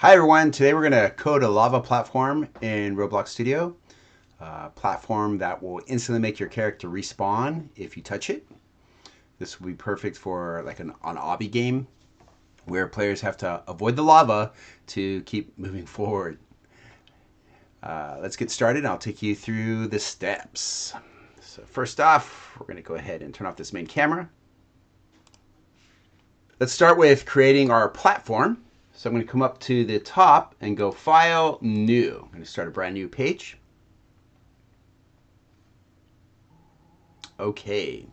Hi everyone, today we're going to code a lava platform in Roblox Studio. A platform that will instantly make your character respawn if you touch it. This will be perfect for like an Obby game where players have to avoid the lava to keep moving forward. Let's get started. I'll take you through the steps. So first off, we're going to go ahead and turn off this main camera. Let's start with creating our platform. So I'm going to come up to the top and go File, New. I'm going to start a brand new page. Okay.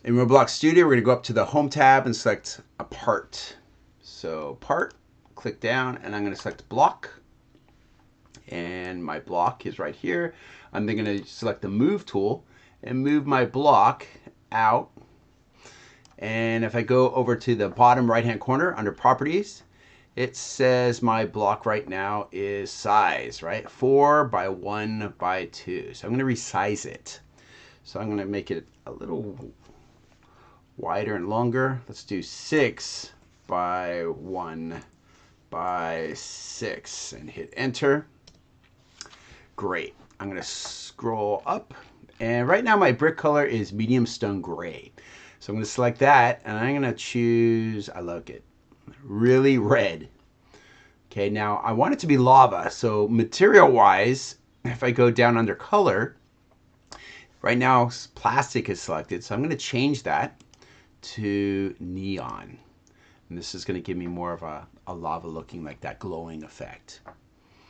In Roblox Studio, we're going to go up to the Home tab and select a part. So part, click down, and I'm going to select block. And my block is right here. I'm then going to select the Move tool and move my block out. And if I go over to the bottom right-hand corner under Properties, it says my block right now is size, right? 4 by 1 by 2. So I'm going to resize it. So I'm going to make it a little wider and longer. Let's do 6 by 1 by 6 and hit Enter. Great. I'm going to scroll up. And right now my brick color is medium stone gray. So I'm going to select that, and I'm going to choose, I like it, really red. Okay, now I want it to be lava. So material-wise, if I go down under color, right now plastic is selected. So I'm going to change that to neon. And this is going to give me more of a lava looking like that glowing effect.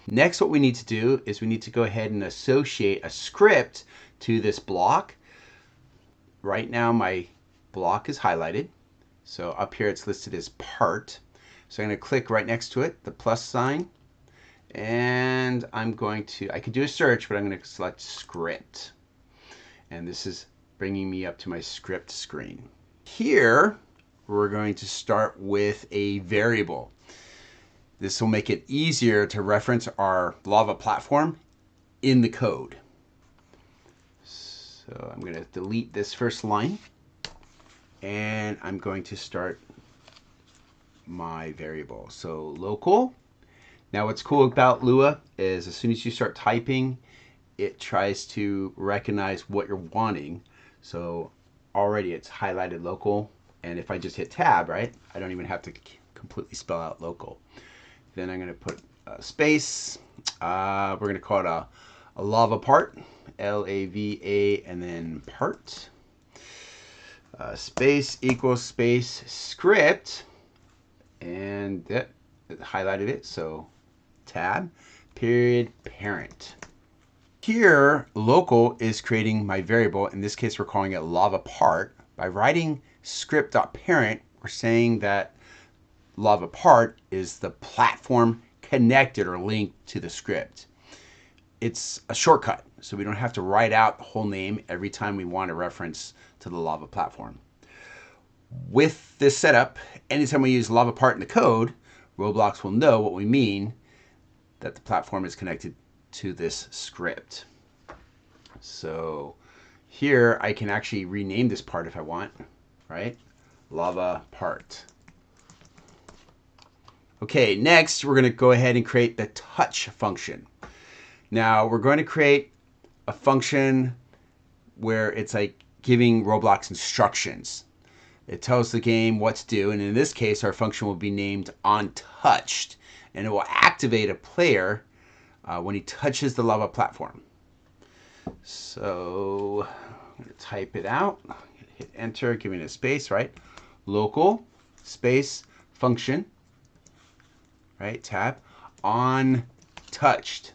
Next, what we need to do is we need to go ahead and associate a script to this block. Right now, my block is highlighted. So up here it's listed as part. So I'm going to click right next to it, the plus sign. And I'm going to, I could do a search, but I'm going to select script. And this is bringing me up to my script screen. Here, we're going to start with a variable. This will make it easier to reference our lava platform in the code. So I'm going to delete this first line. And I'm going to start my variable. So local. Now what's cool about Lua is as soon as you start typing, it tries to recognize what you're wanting. So already it's highlighted local. And if I just hit tab, right, I don't even have to completely spell out local. Then I'm going to put a space. We're going to call it a lava part, L-A-V-A, and then part. Space equals space script, and it highlighted it, so tab, period, parent. Here, local is creating my variable. In this case, we're calling it lava part. By writing script.parent, we're saying that lava part is the platform connected or linked to the script. It's a shortcut, so we don't have to write out the whole name every time we want a reference to the lava platform. With this setup, anytime we use lava part in the code, Roblox will know what we mean that the platform is connected to this script. So here I can actually rename this part if I want, right? Lava part. Okay, next we're going to go ahead and create the touch function. Now we're going to create a function where it's like giving Roblox instructions. It tells the game what to do, and in this case our function will be named onTouched, and it will activate a player when he touches the lava platform. So I'm going to type it out, hit enter, giving it a space, right? Local space function, right? Tab onTouched.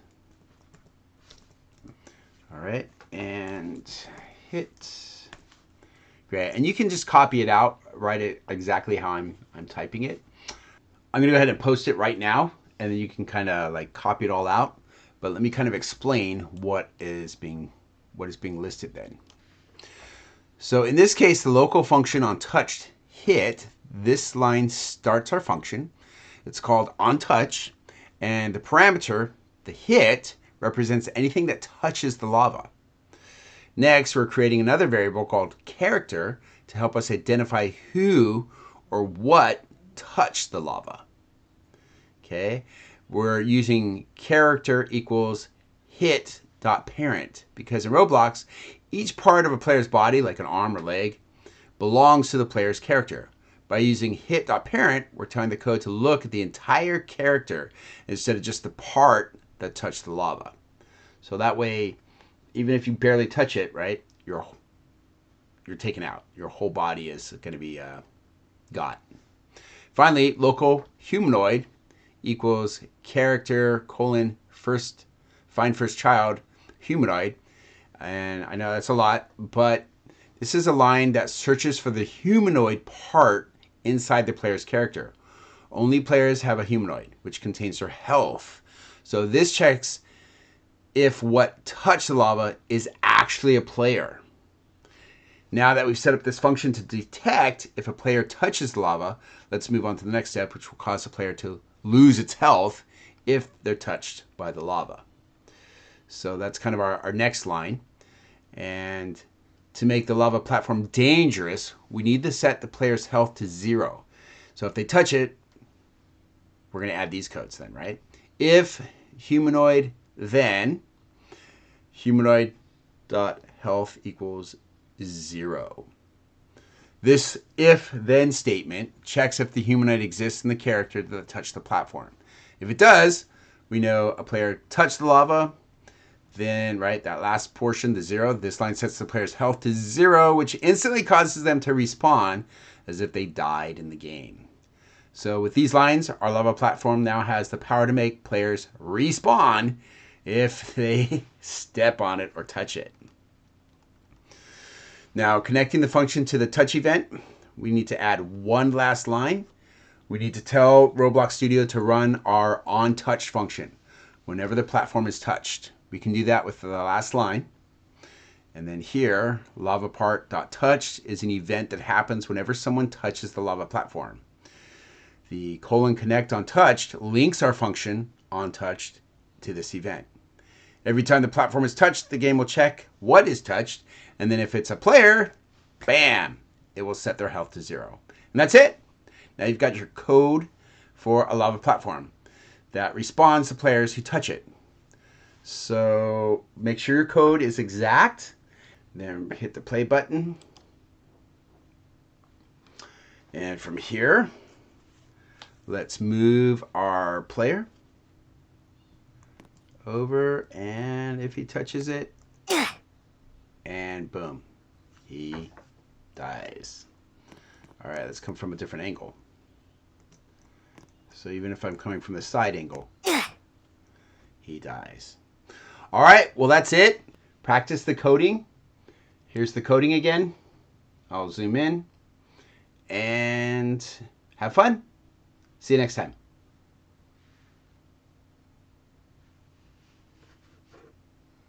All right, and hit. Great, and you can just copy it out, write it exactly how I'm typing it. I'm gonna go ahead and post it right now, and then you can kind of like copy it all out. But let me kind of explain what is being listed then. So in this case, the local function onTouched hit, this line starts our function. It's called onTouch, and the parameter, the hit, represents anything that touches the lava. Next, we're creating another variable called character to help us identify who or what touched the lava. Okay, we're using character equals hit.parent because in Roblox, each part of a player's body, like an arm or leg, belongs to the player's character. By using hit.parent, we're telling the code to look at the entire character instead of just the part that touched the lava. So that way, even if you barely touch it, right, you're taken out. Your whole body is going to be got. Finally, local humanoid equals character colon first find first child humanoid. And I know that's a lot, but this is a line that searches for the humanoid part inside the player's character. Only players have a humanoid, which contains their health. So this checks if what touched the lava is actually a player. Now that we've set up this function to detect if a player touches the lava, let's move on to the next step, which will cause the player to lose its health if they're touched by the lava. So that's kind of our next line. And to make the lava platform dangerous, we need to set the player's health to 0. So if they touch it, we're going to add these codes then, right? If humanoid, then humanoid.health equals 0. This if-then statement checks if the humanoid exists in the character that touched the platform. If it does, we know a player touched the lava. Then, right, that last portion, the 0, this line sets the player's health to 0, which instantly causes them to respawn as if they died in the game. So with these lines, our lava platform now has the power to make players respawn if they step on it or touch it. Now, connecting the function to the touch event, we need to add one last line. We need to tell Roblox Studio to run our onTouched function whenever the platform is touched. We can do that with the last line. And then here, lavapart.touched is an event that happens whenever someone touches the lava platform. The :connect onTouched links our function onTouched to this event. Every time the platform is touched, the game will check what is touched. And then if it's a player, bam, it will set their health to 0. And that's it. Now you've got your code for a lava platform that responds to players who touch it. So make sure your code is exact. Then hit the play button. And from here, let's move our player over, and if he touches it, and boom, he dies. All right, let's come from a different angle. So even if I'm coming from the side angle, he dies. All right, well, that's it. Practice the coding. Here's the coding again. I'll zoom in and have fun. See you next time.